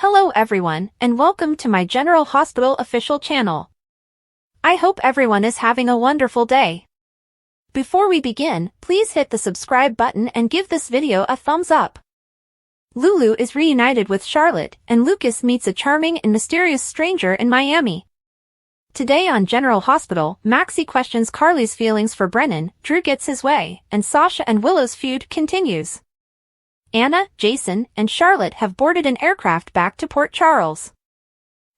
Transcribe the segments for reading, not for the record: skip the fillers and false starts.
Hello everyone, and welcome to my General Hospital official channel. I hope everyone is having a wonderful day. Before we begin, please hit the subscribe button and give this video a thumbs up. Lulu is reunited with Charlotte, and Lucas meets a charming and mysterious stranger in Miami. Today on General Hospital, Maxie questions Carly's feelings for Brennan, Drew gets his way, and Sasha and Willow's feud continues. Anna, Jason, and Charlotte have boarded an aircraft back to Port Charles.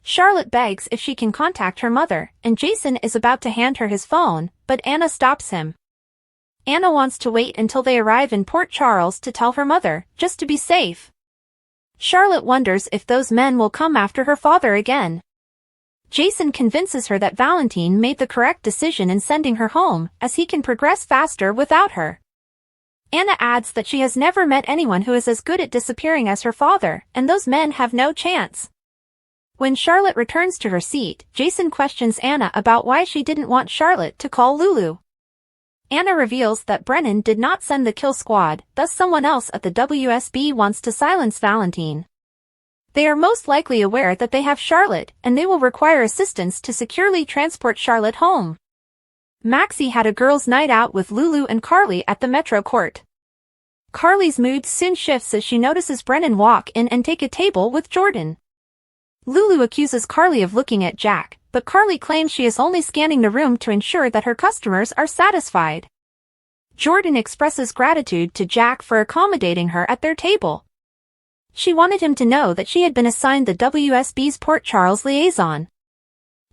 Charlotte begs if she can contact her mother, and Jason is about to hand her his phone, but Anna stops him. Anna wants to wait until they arrive in Port Charles to tell her mother, just to be safe. Charlotte wonders if those men will come after her father again. Jason convinces her that Valentine made the correct decision in sending her home, as he can progress faster without her. Anna adds that she has never met anyone who is as good at disappearing as her father, and those men have no chance. When Charlotte returns to her seat, Jason questions Anna about why she didn't want Charlotte to call Lulu. Anna reveals that Brennan did not send the kill squad, thus someone else at the WSB wants to silence Valentine. They are most likely aware that they have Charlotte, and they will require assistance to securely transport Charlotte home. Maxie had a girls' night out with Lulu and Carly at the Metro Court. Carly's mood soon shifts as she notices Brennan walk in and take a table with Jordan. Lulu accuses Carly of looking at Jack, but Carly claims she is only scanning the room to ensure that her customers are satisfied. Jordan expresses gratitude to Jack for accommodating her at their table. She wanted him to know that she had been assigned the WSB's Port Charles liaison.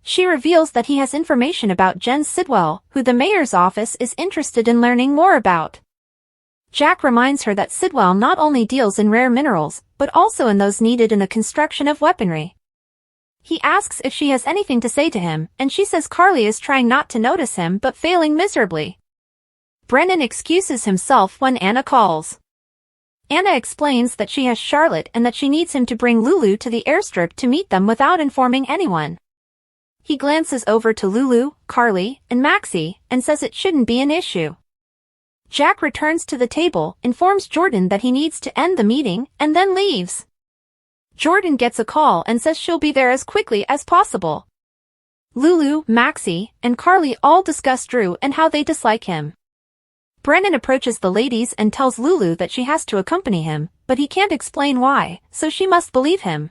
She reveals that he has information about Jen Sidwell, who the mayor's office is interested in learning more about. Jack reminds her that Sidwell not only deals in rare minerals, but also in those needed in the construction of weaponry. He asks if she has anything to say to him, and she says Carly is trying not to notice him but failing miserably. Brennan excuses himself when Anna calls. Anna explains that she has Charlotte and that she needs him to bring Lulu to the airstrip to meet them without informing anyone. He glances over to Lulu, Carly, and Maxie, and says it shouldn't be an issue. Jack returns to the table, informs Jordan that he needs to end the meeting, and then leaves. Jordan gets a call and says she'll be there as quickly as possible. Lulu, Maxie, and Carly all discuss Drew and how they dislike him. Brennan approaches the ladies and tells Lulu that she has to accompany him, but he can't explain why, so she must believe him.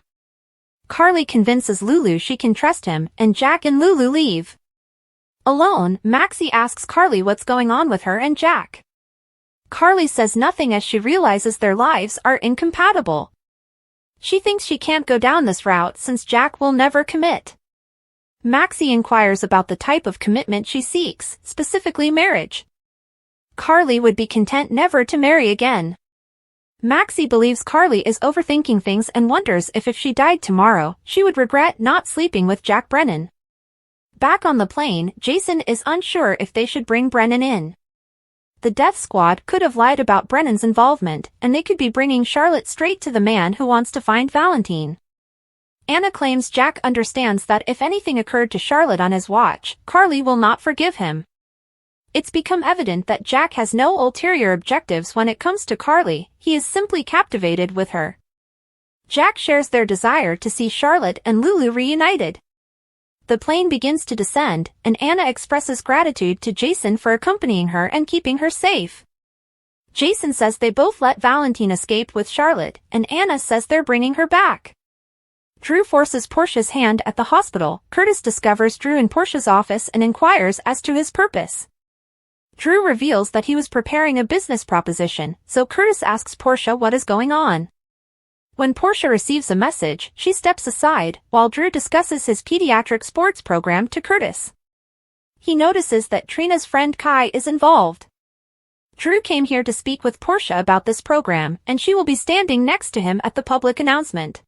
Carly convinces Lulu she can trust him, and Jack and Lulu leave. Alone, Maxie asks Carly what's going on with her and Jack. Carly says nothing as she realizes their lives are incompatible. She thinks she can't go down this route since Jack will never commit. Maxie inquires about the type of commitment she seeks, specifically marriage. Carly would be content never to marry again. Maxie believes Carly is overthinking things and wonders if she died tomorrow, she would regret not sleeping with Jack Brennan. Back on the plane, Jason is unsure if they should bring Brennan in. The death squad could have lied about Brennan's involvement, and they could be bringing Charlotte straight to the man who wants to find Valentine. Anna claims Jack understands that if anything occurred to Charlotte on his watch, Carly will not forgive him. It's become evident that Jack has no ulterior objectives when it comes to Carly, he is simply captivated with her. Jack shares their desire to see Charlotte and Lulu reunited. The plane begins to descend, and Anna expresses gratitude to Jason for accompanying her and keeping her safe. Jason says they both let Valentine escape with Charlotte, and Anna says they're bringing her back. Drew forces Portia's hand at the hospital. Curtis discovers Drew in Portia's office and inquires as to his purpose. Drew reveals that he was preparing a business proposition, so Curtis asks Portia what is going on. When Portia receives a message, she steps aside, while Drew discusses his pediatric sports program to Curtis. He notices that Trina's friend Kai is involved. Drew came here to speak with Portia about this program, and she will be standing next to him at the public announcement.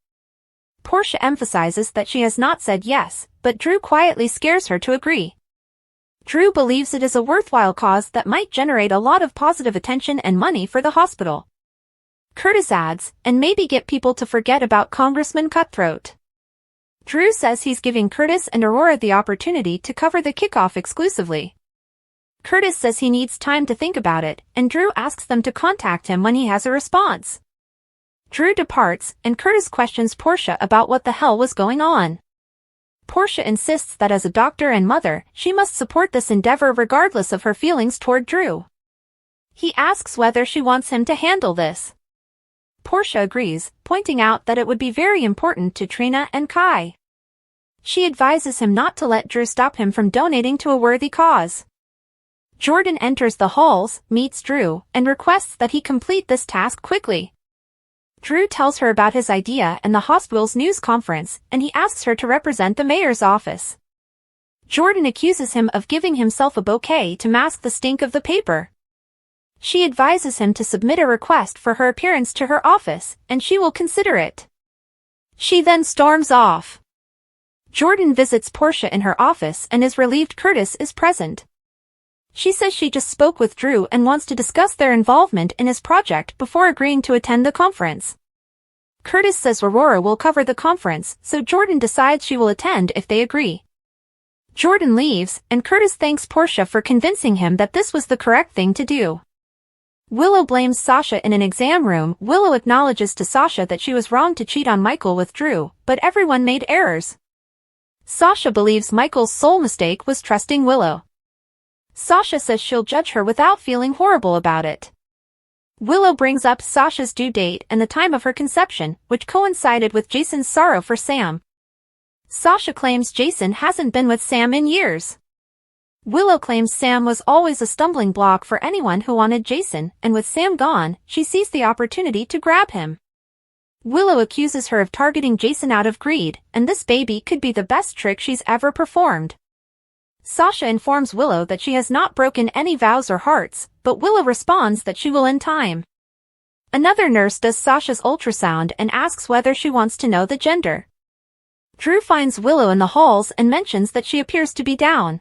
Portia emphasizes that she has not said yes, but Drew quietly scares her to agree. Drew believes it is a worthwhile cause that might generate a lot of positive attention and money for the hospital. Curtis adds, and maybe get people to forget about Congressman Cutthroat. Drew says he's giving Curtis and Aurora the opportunity to cover the kickoff exclusively. Curtis says he needs time to think about it, and Drew asks them to contact him when he has a response. Drew departs, and Curtis questions Portia about what the hell was going on. Portia insists that as a doctor and mother, she must support this endeavor regardless of her feelings toward Drew. He asks whether she wants him to handle this. Portia agrees, pointing out that it would be very important to Trina and Kai. She advises him not to let Drew stop him from donating to a worthy cause. Jordan enters the halls, meets Drew, and requests that he complete this task quickly. Drew tells her about his idea and the hospital's news conference, and he asks her to represent the mayor's office. Jordan accuses him of giving himself a bouquet to mask the stink of the paper. She advises him to submit a request for her appearance to her office, and she will consider it. She then storms off. Jordan visits Portia in her office and is relieved Curtis is present. She says she just spoke with Drew and wants to discuss their involvement in his project before agreeing to attend the conference. Curtis says Aurora will cover the conference, so Jordan decides she will attend if they agree. Jordan leaves, and Curtis thanks Portia for convincing him that this was the correct thing to do. Willow blames Sasha in an exam room. Willow acknowledges to Sasha that she was wrong to cheat on Michael with Drew, but everyone made errors. Sasha believes Michael's sole mistake was trusting Willow. Sasha says she'll judge her without feeling horrible about it. Willow brings up Sasha's due date and the time of her conception, which coincided with Jason's sorrow for Sam. Sasha claims Jason hasn't been with Sam in years. Willow claims Sam was always a stumbling block for anyone who wanted Jason, and with Sam gone, she sees the opportunity to grab him. Willow accuses her of targeting Jason out of greed, and this baby could be the best trick she's ever performed. Sasha informs Willow that she has not broken any vows or hearts, but Willow responds that she will in time. Another nurse does Sasha's ultrasound and asks whether she wants to know the gender. Drew finds Willow in the halls and mentions that she appears to be down.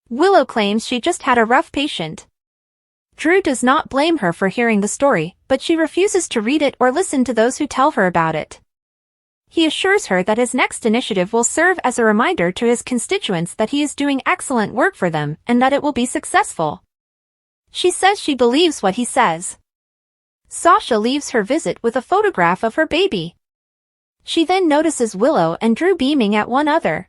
Willow claims she just had a rough patient. Drew does not blame her for hearing the story, but she refuses to read it or listen to those who tell her about it. He assures her that his next initiative will serve as a reminder to his constituents that he is doing excellent work for them and that it will be successful. She says she believes what he says. Sasha leaves her visit with a photograph of her baby. She then notices Willow and Drew beaming at one another.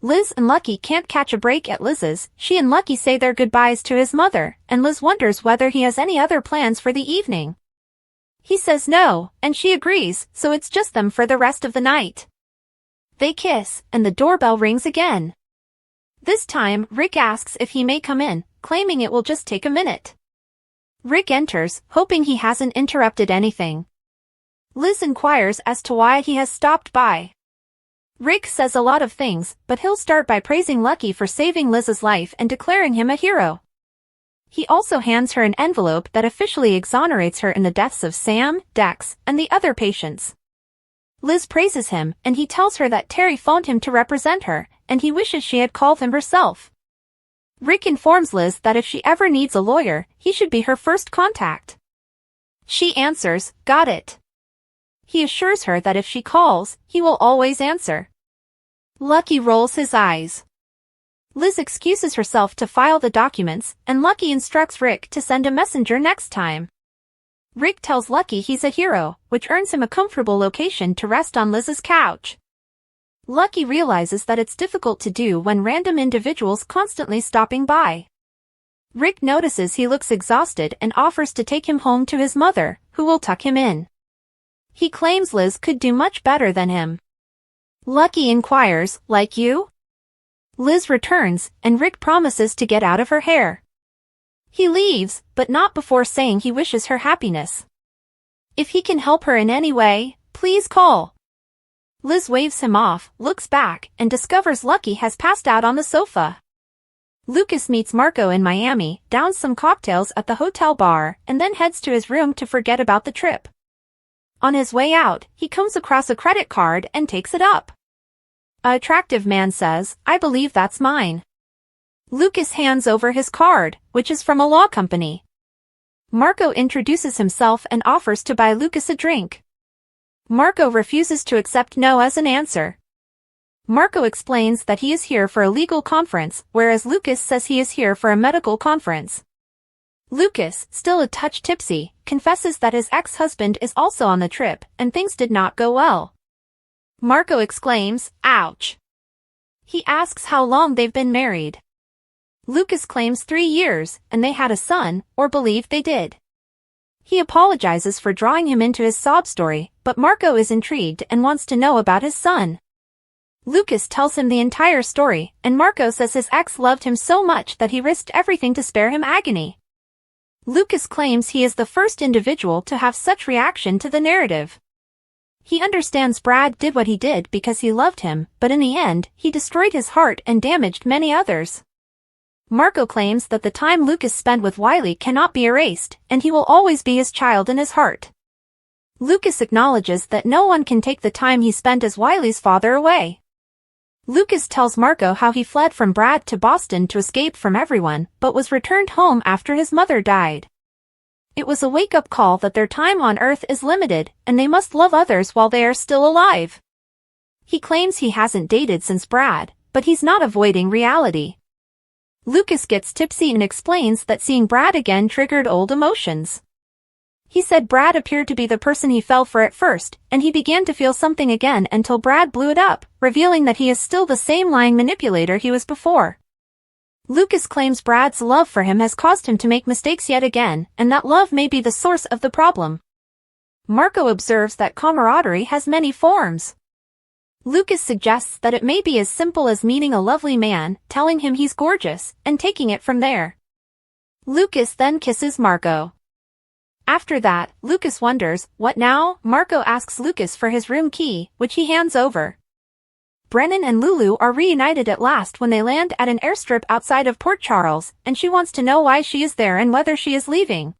Liz and Lucky can't catch a break at Liz's. She and Lucky say their goodbyes to his mother, and Liz wonders whether he has any other plans for the evening. He says no, and she agrees, so it's just them for the rest of the night. They kiss, and the doorbell rings again. This time, Rick asks if he may come in, claiming it will just take a minute. Rick enters, hoping he hasn't interrupted anything. Liz inquires as to why he has stopped by. Rick says a lot of things, but he'll start by praising Lucky for saving Liz's life and declaring him a hero. He also hands her an envelope that officially exonerates her in the deaths of Sam, Dex, and the other patients. Liz praises him, and he tells her that Terry phoned him to represent her, and he wishes she had called him herself. Rick informs Liz that if she ever needs a lawyer, he should be her first contact. She answers, "Got it." He assures her that if she calls, he will always answer. Lucky rolls his eyes. Liz excuses herself to file the documents, and Lucky instructs Rick to send a messenger next time. Rick tells Lucky he's a hero, which earns him a comfortable location to rest on Liz's couch. Lucky realizes that it's difficult to do when random individuals constantly stopping by. Rick notices he looks exhausted and offers to take him home to his mother, who will tuck him in. He claims Liz could do much better than him. Lucky inquires, "Like you?" Liz returns, and Rick promises to get out of her hair. He leaves, but not before saying he wishes her happiness. If he can help her in any way, please call. Liz waves him off, looks back, and discovers Lucky has passed out on the sofa. Lucas meets Marco in Miami, downs some cocktails at the hotel bar, and then heads to his room to forget about the trip. On his way out, he comes across a credit card and takes it up. An attractive man says, "I believe that's mine." Lucas hands over his card, which is from a law company. Marco introduces himself and offers to buy Lucas a drink. Marco refuses to accept no as an answer. Marco explains that he is here for a legal conference, whereas Lucas says he is here for a medical conference. Lucas, still a touch tipsy, confesses that his ex-husband is also on the trip and things did not go well. Marco exclaims, "Ouch!" He asks how long they've been married. Lucas claims 3 years, and they had a son, or believe they did. He apologizes for drawing him into his sob story, but Marco is intrigued and wants to know about his son. Lucas tells him the entire story, and Marco says his ex loved him so much that he risked everything to spare him agony. Lucas claims he is the first individual to have such reaction to the narrative. He understands Brad did what he did because he loved him, but in the end, he destroyed his heart and damaged many others. Marco claims that the time Lucas spent with Wiley cannot be erased, and he will always be his child in his heart. Lucas acknowledges that no one can take the time he spent as Wiley's father away. Lucas tells Marco how he fled from Brad to Boston to escape from everyone, but was returned home after his mother died. It was a wake-up call that their time on Earth is limited, and they must love others while they are still alive. He claims he hasn't dated since Brad, but he's not avoiding reality. Lucas gets tipsy and explains that seeing Brad again triggered old emotions. He said Brad appeared to be the person he fell for at first, and he began to feel something again until Brad blew it up, revealing that he is still the same lying manipulator he was before. Lucas claims Brad's love for him has caused him to make mistakes yet again, and that love may be the source of the problem. Marco observes that camaraderie has many forms. Lucas suggests that it may be as simple as meeting a lovely man, telling him he's gorgeous, and taking it from there. Lucas then kisses Marco. After that, Lucas wonders, what now? Marco asks Lucas for his room key, which he hands over. Brennan and Lulu are reunited at last when they land at an airstrip outside of Port Charles, and she wants to know why she is there and whether she is leaving.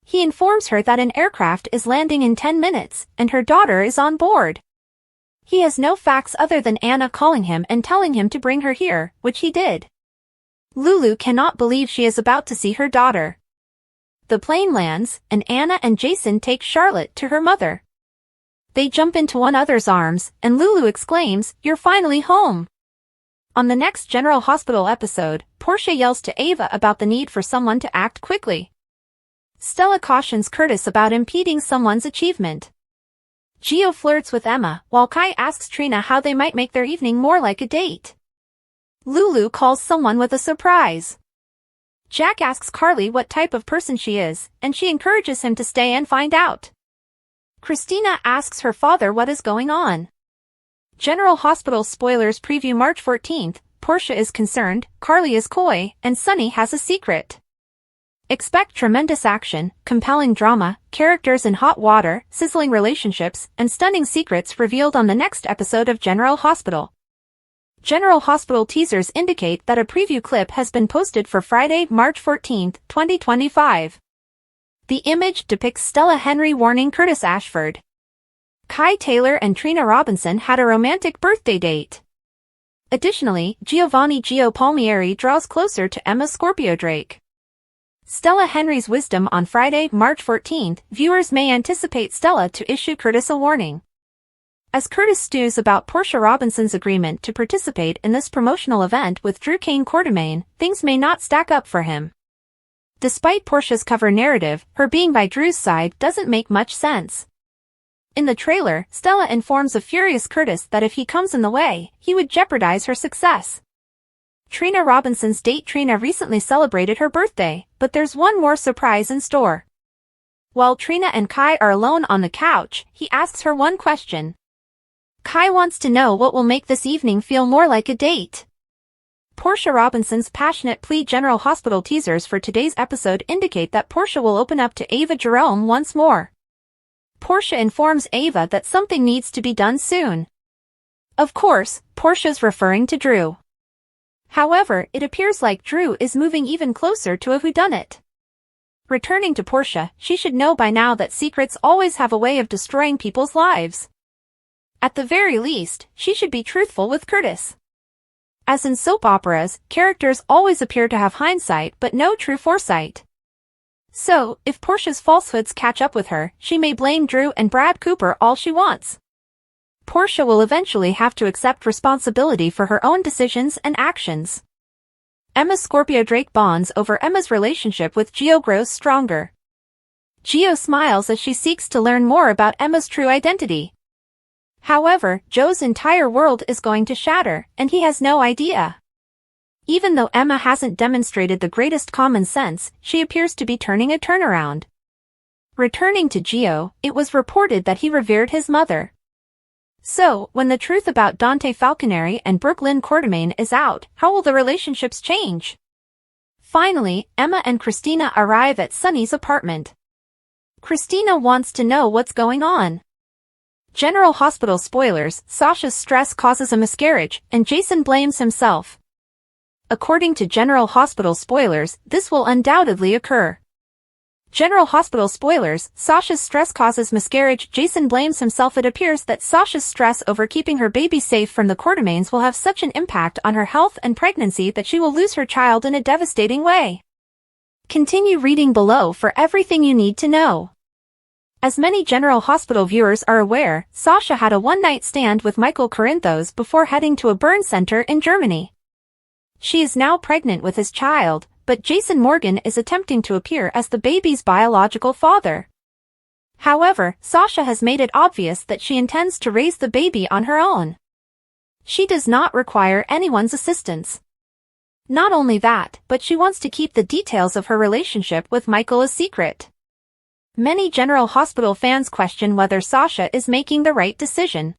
He informs her that an aircraft is landing in 10 minutes, and her daughter is on board. He has no facts other than Anna calling him and telling him to bring her here, which he did. Lulu cannot believe she is about to see her daughter. The plane lands, and Anna and Jason take Charlotte to her mother. They jump into one another's arms, and Lulu exclaims, "You're finally home." On the next General Hospital episode, Portia yells to Ava about the need for someone to act quickly. Stella cautions Curtis about impeding someone's achievement. Gio flirts with Emma, while Kai asks Trina how they might make their evening more like a date. Lulu calls someone with a surprise. Jack asks Carly what type of person she is, and she encourages him to stay and find out. Christina asks her father what is going on. General Hospital spoilers preview March 14th, Portia is concerned, Carly is coy, and Sunny has a secret. Expect tremendous action, compelling drama, characters in hot water, sizzling relationships, and stunning secrets revealed on the next episode of General Hospital. General Hospital teasers indicate that a preview clip has been posted for Friday, March 14, 2025. The image depicts Stella Henry warning Curtis Ashford. Kai Taylor and Trina Robinson had a romantic birthday date. Additionally, Giovanni Gio Palmieri draws closer to Emma Scorpio Drake. Stella Henry's wisdom on Friday, March 14th, viewers may anticipate Stella to issue Curtis a warning. As Curtis stews about Portia Robinson's agreement to participate in this promotional event with Drew Kane Quartermain, things may not stack up for him. Despite Portia's cover narrative, her being by Drew's side doesn't make much sense. In the trailer, Stella informs a furious Curtis that if he comes in the way, he would jeopardize her success. Trina Robinson's date. Trina recently celebrated her birthday, but there's one more surprise in store. While Trina and Kai are alone on the couch, he asks her one question. Kai wants to know what will make this evening feel more like a date. Portia Robinson's passionate plea. General Hospital teasers for today's episode indicate that Portia will open up to Ava Jerome once more. Portia informs Ava that something needs to be done soon. Of course, Portia's referring to Drew. However, it appears like Drew is moving even closer to a whodunit. Returning to Portia, she should know by now that secrets always have a way of destroying people's lives. At the very least, she should be truthful with Curtis. As in soap operas, characters always appear to have hindsight but no true foresight. So, if Portia's falsehoods catch up with her, she may blame Drew and Brad Cooper all she wants. Portia will eventually have to accept responsibility for her own decisions and actions. Emma-Scorpio-Drake bonds over Emma's relationship with Gio grows stronger. Gio smiles as she seeks to learn more about Emma's true identity. However, Joe's entire world is going to shatter, and he has no idea. Even though Emma hasn't demonstrated the greatest common sense, she appears to be turning a turnaround. Returning to Gio, it was reported that he revered his mother. So, when the truth about Dante Falconeri and Brooklyn Quartermain is out, how will the relationships change? Finally, Emma and Christina arrive at Sunny's apartment. Christina wants to know what's going on. General Hospital spoilers: Sasha's stress causes a miscarriage, and Jason blames himself. According to General Hospital spoilers, this will undoubtedly occur. General Hospital spoilers: Sasha's stress causes miscarriage, Jason blames himself. It appears that Sasha's stress over keeping her baby safe from the Quartermains will have such an impact on her health and pregnancy that she will lose her child in a devastating way. Continue reading below for everything you need to know. As many General Hospital viewers are aware, Sasha had a one-night stand with Michael Corinthos before heading to a burn center in Germany. She is now pregnant with his child, but Jason Morgan is attempting to appear as the baby's biological father. However, Sasha has made it obvious that she intends to raise the baby on her own. She does not require anyone's assistance. Not only that, but she wants to keep the details of her relationship with Michael a secret. Many General Hospital fans question whether Sasha is making the right decision.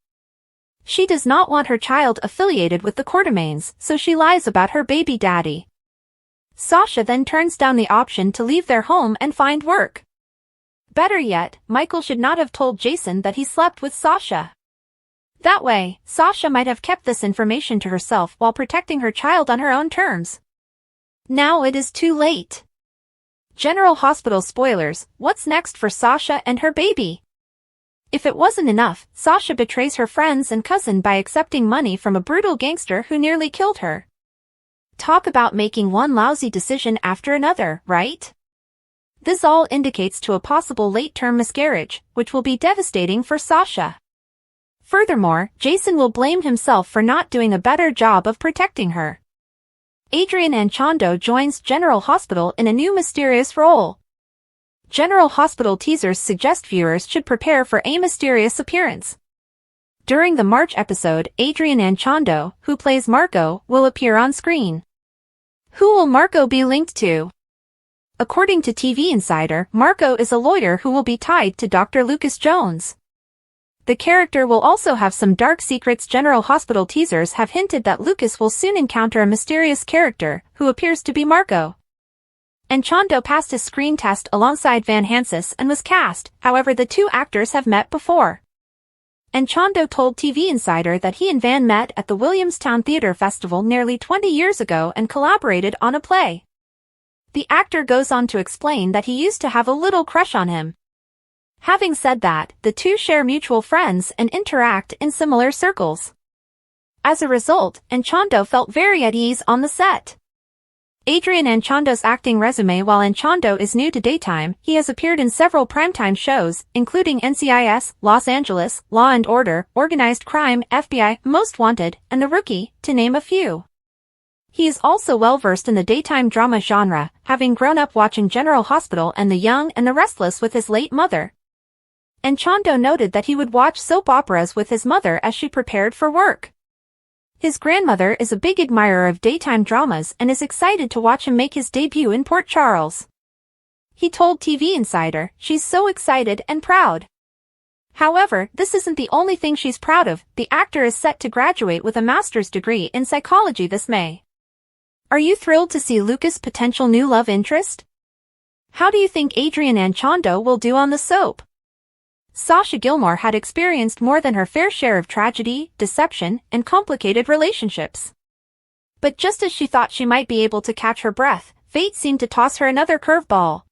She does not want her child affiliated with the Quartermains, so she lies about her baby daddy. Sasha then turns down the option to leave their home and find work. Better yet, Michael should not have told Jason that he slept with Sasha. That way, Sasha might have kept this information to herself while protecting her child on her own terms. Now it is too late. General Hospital spoilers: what's next for Sasha and her baby? If it wasn't enough, Sasha betrays her friends and cousin by accepting money from a brutal gangster who nearly killed her. Talk about making one lousy decision after another, right? This all indicates to a possible late-term miscarriage, which will be devastating for Sasha. Furthermore, Jason will blame himself for not doing a better job of protecting her. Adrian Anchondo joins General Hospital in a new mysterious role. General Hospital teasers suggest viewers should prepare for a mysterious appearance. During the March episode, Adrian Anchondo, who plays Marco, will appear on screen. Who will Marco be linked to? According to TV Insider, Marco is a lawyer who will be tied to Dr. Lucas Jones. The character will also have some dark secrets. General Hospital teasers have hinted that Lucas will soon encounter a mysterious character, who appears to be Marco. Anchondo passed his screen test alongside Van Hansis and was cast, however the two actors have met before. Anchondo told TV Insider that he and Van met at the Williamstown Theatre Festival nearly 20 years ago and collaborated on a play. The actor goes on to explain that he used to have a little crush on him. Having said that, the two share mutual friends and interact in similar circles. As a result, Anchondo felt very at ease on the set. Adrian Anchondo's acting resume: while Anchondo is new to daytime, he has appeared in several primetime shows, including NCIS, Los Angeles, Law & Order, Organized Crime, FBI, Most Wanted, and The Rookie, to name a few. He is also well-versed in the daytime drama genre, having grown up watching General Hospital and The Young and the Restless with his late mother. Anchondo noted that he would watch soap operas with his mother as she prepared for work. His grandmother is a big admirer of daytime dramas and is excited to watch him make his debut in Port Charles. He told TV Insider, "She's so excited and proud." However, this isn't the only thing she's proud of. The actor is set to graduate with a master's degree in psychology this May. Are you thrilled to see Lucas' potential new love interest? How do you think Adrian Anchondo will do on the soap? Sasha Gilmore had experienced more than her fair share of tragedy, deception, and complicated relationships. But just as she thought she might be able to catch her breath, fate seemed to toss her another curveball.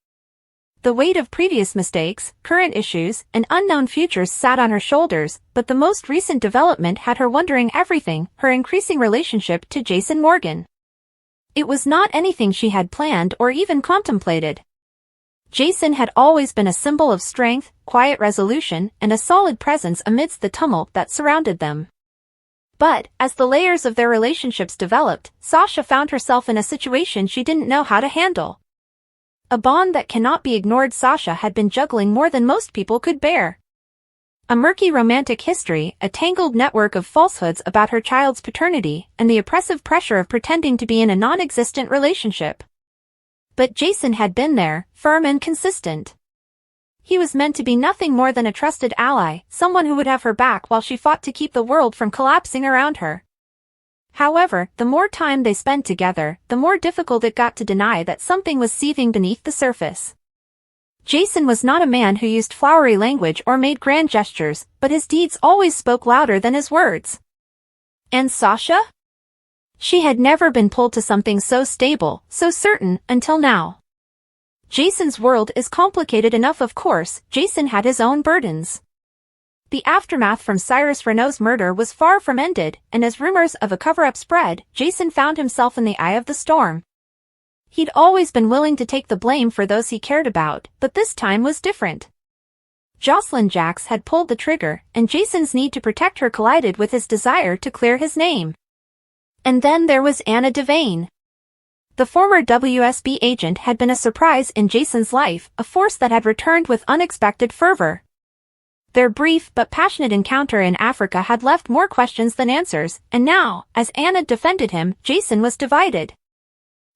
The weight of previous mistakes, current issues, and unknown futures sat on her shoulders, but the most recent development had her wondering everything: her increasing relationship to Jason Morgan. It was not anything she had planned or even contemplated. Jason had always been a symbol of strength, quiet resolution, and a solid presence amidst the tumult that surrounded them. But, as the layers of their relationships developed, Sasha found herself in a situation she didn't know how to handle. A bond that cannot be ignored. Sasha had been juggling more than most people could bear. A murky romantic history, a tangled network of falsehoods about her child's paternity, and the oppressive pressure of pretending to be in a non-existent relationship. But Jason had been there, firm and consistent. He was meant to be nothing more than a trusted ally, someone who would have her back while she fought to keep the world from collapsing around her. However, the more time they spent together, the more difficult it got to deny that something was seething beneath the surface. Jason was not a man who used flowery language or made grand gestures, but his deeds always spoke louder than his words. And Sasha? She had never been pulled to something so stable, so certain, until now. Jason's world is complicated enough. Of course, Jason had his own burdens. The aftermath from Cyrus Renault's murder was far from ended, and as rumors of a cover-up spread, Jason found himself in the eye of the storm. He'd always been willing to take the blame for those he cared about, but this time was different. Jocelyn Jax had pulled the trigger, and Jason's need to protect her collided with his desire to clear his name. And then there was Anna Devane. The former WSB agent had been a surprise in Jason's life, a force that had returned with unexpected fervor. Their brief but passionate encounter in Africa had left more questions than answers, and now, as Anna defended him, Jason was divided.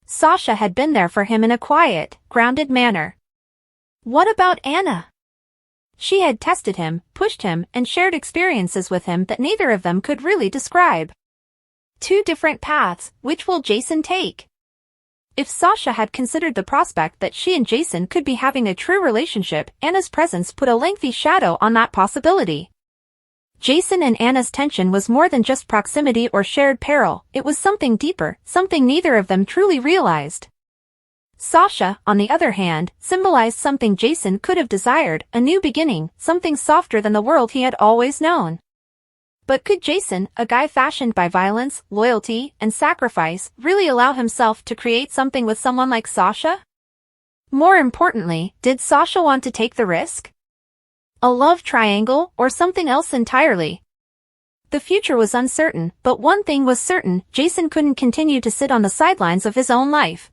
Sasha had been there for him in a quiet, grounded manner. What about Anna? She had tested him, pushed him, and shared experiences with him that neither of them could really describe. Two different paths, which will Jason take? If Sasha had considered the prospect that she and Jason could be having a true relationship, Anna's presence put a lengthy shadow on that possibility. Jason and Anna's tension was more than just proximity or shared peril, it was something deeper, something neither of them truly realized. Sasha, on the other hand, symbolized something Jason could have desired, a new beginning, something softer than the world he had always known. But could Jason, a guy fashioned by violence, loyalty, and sacrifice, really allow himself to create something with someone like Sasha? More importantly, did Sasha want to take the risk? A love triangle, or something else entirely? The future was uncertain, but one thing was certain, Jason couldn't continue to sit on the sidelines of his own life.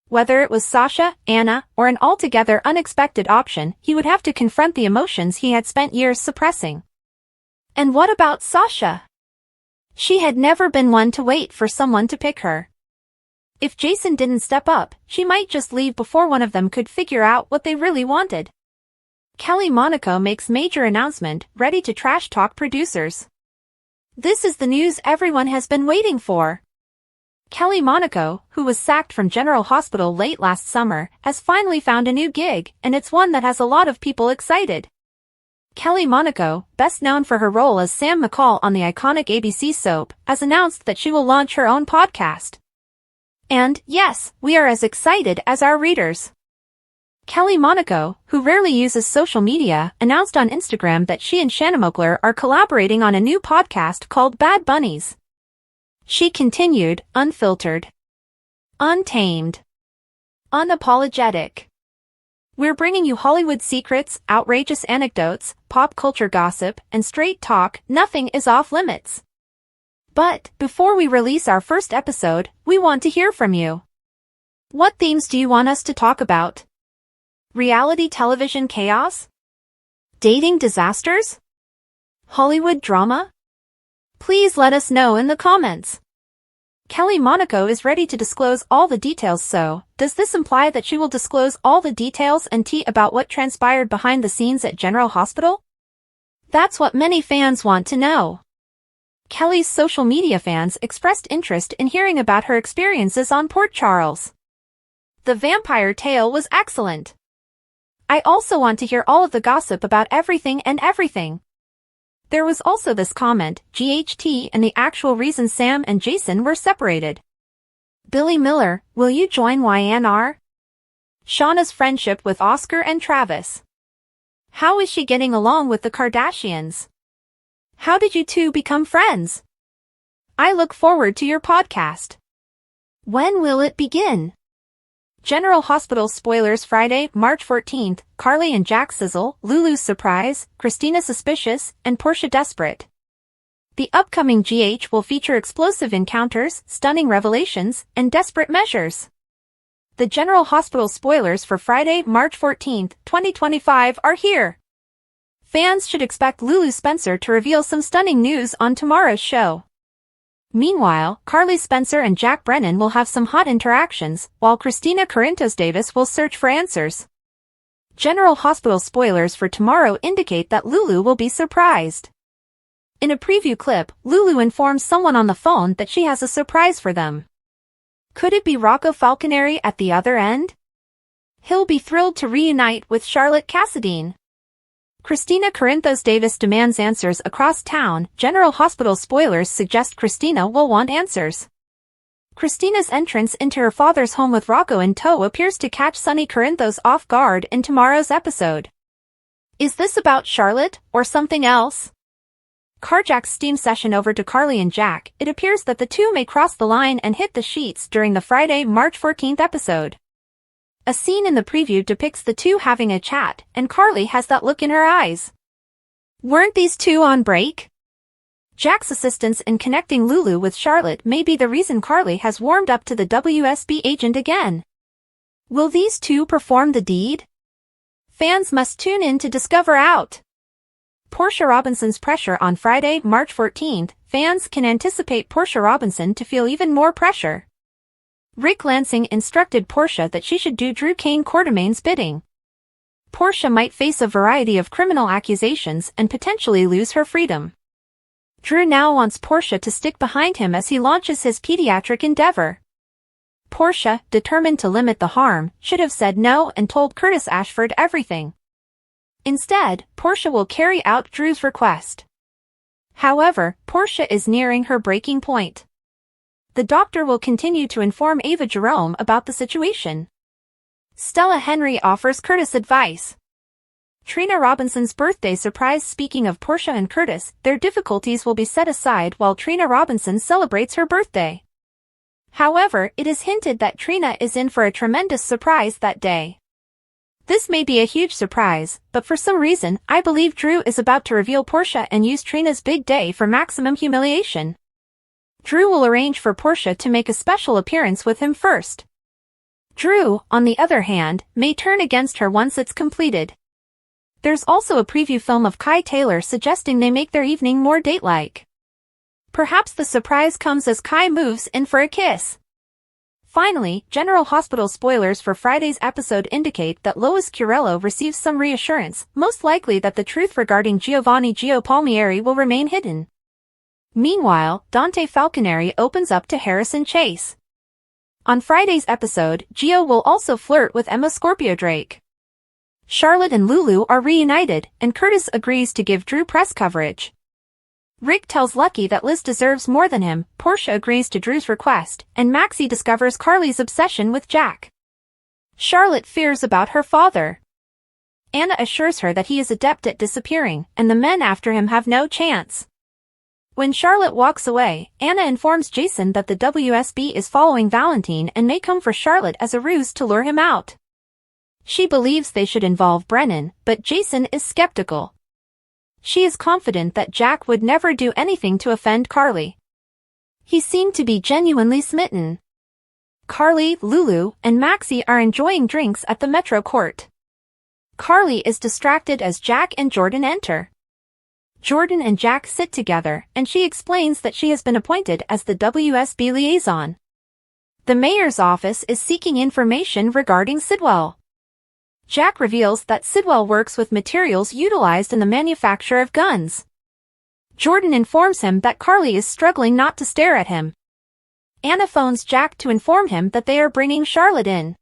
Whether it was Sasha, Anna, or an altogether unexpected option, he would have to confront the emotions he had spent years suppressing. And what about Sasha? She had never been one to wait for someone to pick her. If Jason didn't step up, she might just leave before one of them could figure out what they really wanted. Kelly Monaco makes major announcement, ready to trash talk producers. This is the news everyone has been waiting for. Kelly Monaco, who was sacked from General Hospital late last summer, has finally found a new gig, and it's one that has a lot of people excited. Kelly Monaco, best known for her role as Sam McCall on the iconic ABC soap, has announced that she will launch her own podcast. And, yes, we are as excited as our readers. Kelly Monaco, who rarely uses social media, announced on Instagram that she and Shanna Mokler are collaborating on a new podcast called Bad Bunnies. She continued, unfiltered, untamed, unapologetic. We're bringing you Hollywood secrets, outrageous anecdotes, pop culture gossip, and straight talk. Nothing is off limits. But, before we release our first episode, we want to hear from you. What themes do you want us to talk about? Reality television chaos? Dating disasters? Hollywood drama? Please let us know in the comments. Kelly Monaco is ready to disclose all the details, so, does this imply that she will disclose all the details and tea about what transpired behind the scenes at General Hospital? That's what many fans want to know. Kelly's social media fans expressed interest in hearing about her experiences on Port Charles. The vampire tale was excellent. I also want to hear all of the gossip about everything and everything. There was also this comment, GHT and the actual reason Sam and Jason were separated. Billy Miller, will you join YNR? Shauna's friendship with Oscar and Travis. How is she getting along with the Kardashians? How did you two become friends? I look forward to your podcast. When will it begin? General Hospital spoilers Friday, March 14th, Carly and Jack sizzle, Lulu's surprise, Christina suspicious, and Portia desperate. The upcoming GH will feature explosive encounters, stunning revelations, and desperate measures. The General Hospital spoilers for Friday, March 14, 2025 are here. Fans should expect Lulu Spencer to reveal some stunning news on tomorrow's show. Meanwhile, Carly Spencer and Jack Brennan will have some hot interactions, while Christina Corinthos-Davis will search for answers. General Hospital spoilers for tomorrow indicate that Lulu will be surprised. In a preview clip, Lulu informs someone on the phone that she has a surprise for them. Could it be Rocco Falconeri at the other end? He'll be thrilled to reunite with Charlotte Cassadine. Christina Corinthos-Davis demands answers across town. General Hospital spoilers suggest Christina will want answers. Christina's entrance into her father's home with Rocco in tow appears to catch Sonny Corinthos off guard in tomorrow's episode. Is this about Charlotte, or something else? Carjack's steam session over to Carly and Jack. It appears that the two may cross the line and hit the sheets during the Friday, March 14th episode. A scene in the preview depicts the two having a chat, and Carly has that look in her eyes. Weren't these two on break? Jack's assistance in connecting Lulu with Charlotte may be the reason Carly has warmed up to the WSB agent again. Will these two perform the deed? Fans must tune in to discover out. Portia Robinson's pressure on Friday, March 14th. Fans can anticipate Portia Robinson to feel even more pressure. Rick Lansing instructed Portia that she should do Drew Kane Quartermain's bidding. Portia might face a variety of criminal accusations and potentially lose her freedom. Drew now wants Portia to stick behind him as he launches his pediatric endeavor. Portia, determined to limit the harm, should have said no and told Curtis Ashford everything. Instead, Portia will carry out Drew's request. However, Portia is nearing her breaking point. The doctor will continue to inform Ava Jerome about the situation. Stella Henry offers Curtis advice. Trina Robinson's birthday surprise. Speaking of Portia and Curtis, their difficulties will be set aside while Trina Robinson celebrates her birthday. However, it is hinted that Trina is in for a tremendous surprise that day. This may be a huge surprise, but for some reason, I believe Drew is about to reveal Portia and use Trina's big day for maximum humiliation. Drew will arrange for Portia to make a special appearance with him first. Drew, on the other hand, may turn against her once it's completed. There's also a preview film of Kai Taylor suggesting they make their evening more date-like. Perhaps the surprise comes as Kai moves in for a kiss. Finally, General Hospital spoilers for Friday's episode indicate that Lois Curello receives some reassurance, most likely that the truth regarding Giovanni Gio Palmieri will remain hidden. Meanwhile, Dante Falconeri opens up to Harrison Chase. On Friday's episode, Gio will also flirt with Emma Scorpio Drake. Charlotte and Lulu are reunited, and Curtis agrees to give Drew press coverage. Rick tells Lucky that Liz deserves more than him, Portia agrees to Drew's request, and Maxie discovers Carly's obsession with Jack. Charlotte fears about her father. Anna assures her that he is adept at disappearing, and the men after him have no chance. When Charlotte walks away, Anna informs Jason that the WSB is following Valentine and may come for Charlotte as a ruse to lure him out. She believes they should involve Brennan, but Jason is skeptical. She is confident that Jack would never do anything to offend Carly. He seemed to be genuinely smitten. Carly, Lulu, and Maxie are enjoying drinks at the Metro Court. Carly is distracted as Jack and Jordan enter. Jordan and Jack sit together, and she explains that she has been appointed as the WSB liaison. The mayor's office is seeking information regarding Sidwell. Jack reveals that Sidwell works with materials utilized in the manufacture of guns. Jordan informs him that Carly is struggling not to stare at him. Anna phones Jack to inform him that they are bringing Charlotte in.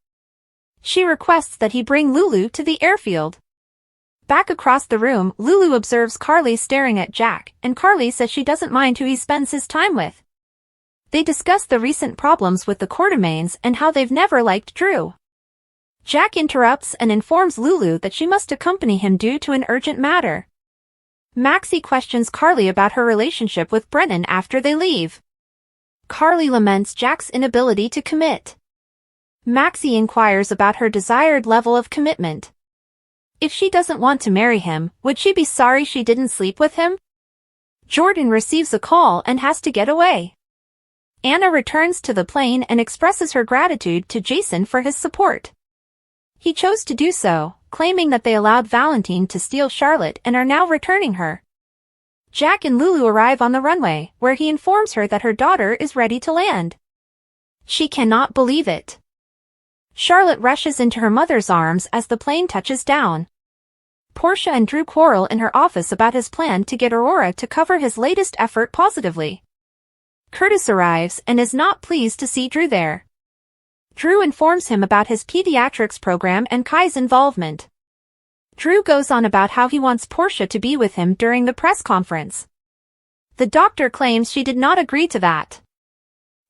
She requests that he bring Lulu to the airfield. Back across the room, Lulu observes Carly staring at Jack, and Carly says she doesn't mind who he spends his time with. They discuss the recent problems with the Quartermains and how they've never liked Drew. Jack interrupts and informs Lulu that she must accompany him due to an urgent matter. Maxie questions Carly about her relationship with Brennan after they leave. Carly laments Jack's inability to commit. Maxie inquires about her desired level of commitment. If she doesn't want to marry him, would she be sorry she didn't sleep with him? Jordan receives a call and has to get away. Anna returns to the plane and expresses her gratitude to Jason for his support. He chose to do so, claiming that they allowed Valentine to steal Charlotte and are now returning her. Jack and Lulu arrive on the runway, where he informs her that her daughter is ready to land. She cannot believe it. Charlotte rushes into her mother's arms as the plane touches down. Portia and Drew quarrel in her office about his plan to get Aurora to cover his latest effort positively. Curtis arrives and is not pleased to see Drew there. Drew informs him about his pediatrics program and Kai's involvement. Drew goes on about how he wants Portia to be with him during the press conference. The doctor claims she did not agree to that.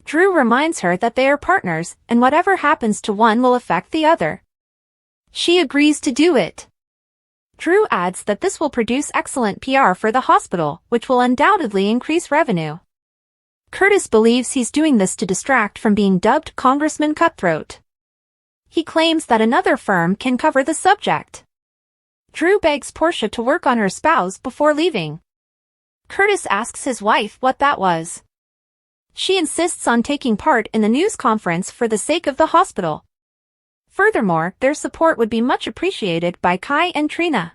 Drew reminds her that they are partners, and whatever happens to one will affect the other. She agrees to do it. Drew adds that this will produce excellent PR for the hospital, which will undoubtedly increase revenue. Curtis believes he's doing this to distract from being dubbed Congressman Cutthroat. He claims that another firm can cover the subject. Drew begs Portia to work on her spouse before leaving. Curtis asks his wife what that was. She insists on taking part in the news conference for the sake of the hospital. Furthermore, their support would be much appreciated by Kai and Trina.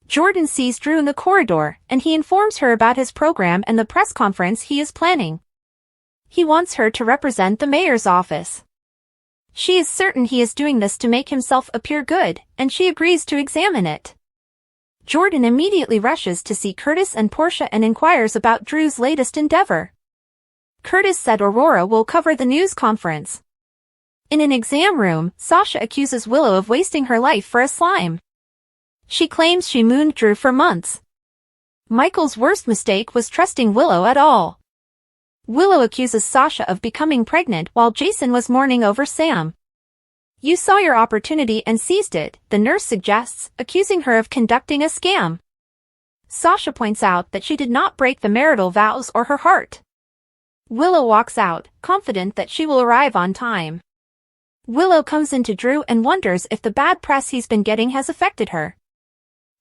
Jordan sees Drew in the corridor, and he informs her about his program and the press conference he is planning. He wants her to represent the mayor's office. She is certain he is doing this to make himself appear good, and she agrees to examine it. Jordan immediately rushes to see Curtis and Portia and inquires about Drew's latest endeavor. Curtis said Aurora will cover the news conference. In an exam room, Sasha accuses Willow of wasting her life for a slime. She claims she mooned Drew for months. Michael's worst mistake was trusting Willow at all. Willow accuses Sasha of becoming pregnant while Jason was mourning over Sam. You saw your opportunity and seized it, the nurse suggests, accusing her of conducting a scam. Sasha points out that she did not break the marital vows or her heart. Willow walks out, confident that she will arrive on time. Willow comes into Drew and wonders if the bad press he's been getting has affected her.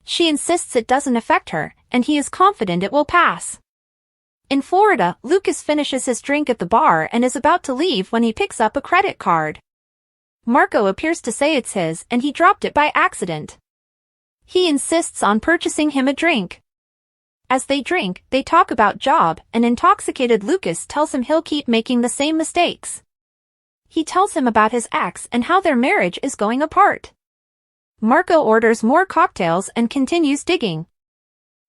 She insists it doesn't affect her, and he is confident it will pass. In Florida, Lucas finishes his drink at the bar and is about to leave when he picks up a credit card. Marco appears to say it's his and he dropped it by accident. He insists on purchasing him a drink. As they drink, they talk about job, and intoxicated Lucas tells him he'll keep making the same mistakes. He tells him about his ex and how their marriage is going apart. Marco orders more cocktails and continues digging.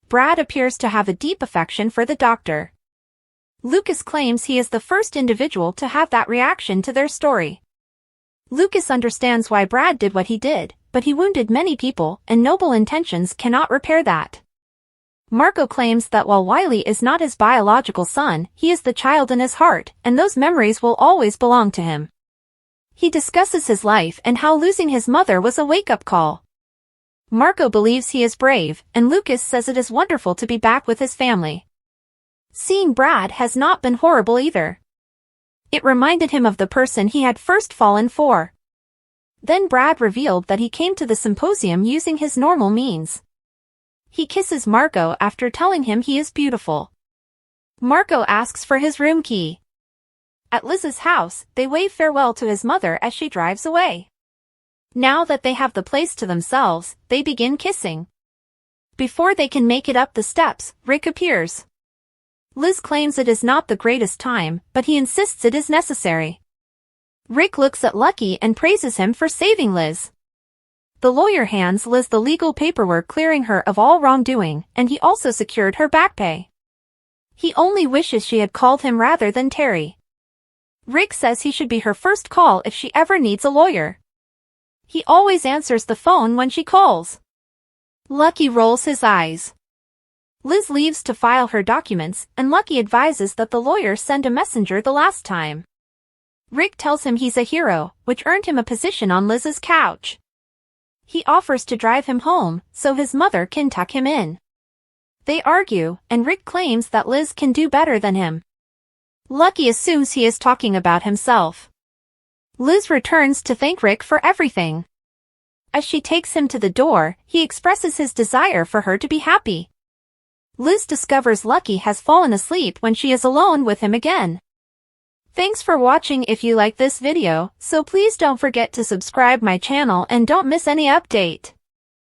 Brad appears to have a deep affection for the doctor. Lucas claims he is the first individual to have that reaction to their story. Lucas understands why Brad did what he did, but he wounded many people, and noble intentions cannot repair that. Marco claims that while Wiley is not his biological son, he is the child in his heart, and those memories will always belong to him. He discusses his life and how losing his mother was a wake-up call. Marco believes he is brave, and Lucas says it is wonderful to be back with his family. Seeing Brad has not been horrible either. It reminded him of the person he had first fallen for. Then Brad revealed that he came to the symposium using his normal means. He kisses Marco after telling him he is beautiful. Marco asks for his room key. At Liz's house, they wave farewell to his mother as she drives away. Now that they have the place to themselves, they begin kissing. Before they can make it up the steps, Rick appears. Liz claims it is not the greatest time, but he insists it is necessary. Rick looks at Lucky and praises him for saving Liz. The lawyer hands Liz the legal paperwork clearing her of all wrongdoing, and he also secured her back pay. He only wishes she had called him rather than Terry. Rick says he should be her first call if she ever needs a lawyer. He always answers the phone when she calls. Lucky rolls his eyes. Liz leaves to file her documents, and Lucky advises that the lawyer send a messenger the last time. Rick tells him he's a hero, which earned him a position on Liz's couch. He offers to drive him home, so his mother can tuck him in. They argue, and Rick claims that Liz can do better than him. Lucky assumes he is talking about himself. Liz returns to thank Rick for everything. As she takes him to the door, he expresses his desire for her to be happy. Liz discovers Lucky has fallen asleep when she is alone with him again. Thanks for watching. If you like this video, so please don't forget to subscribe my channel and don't miss any update.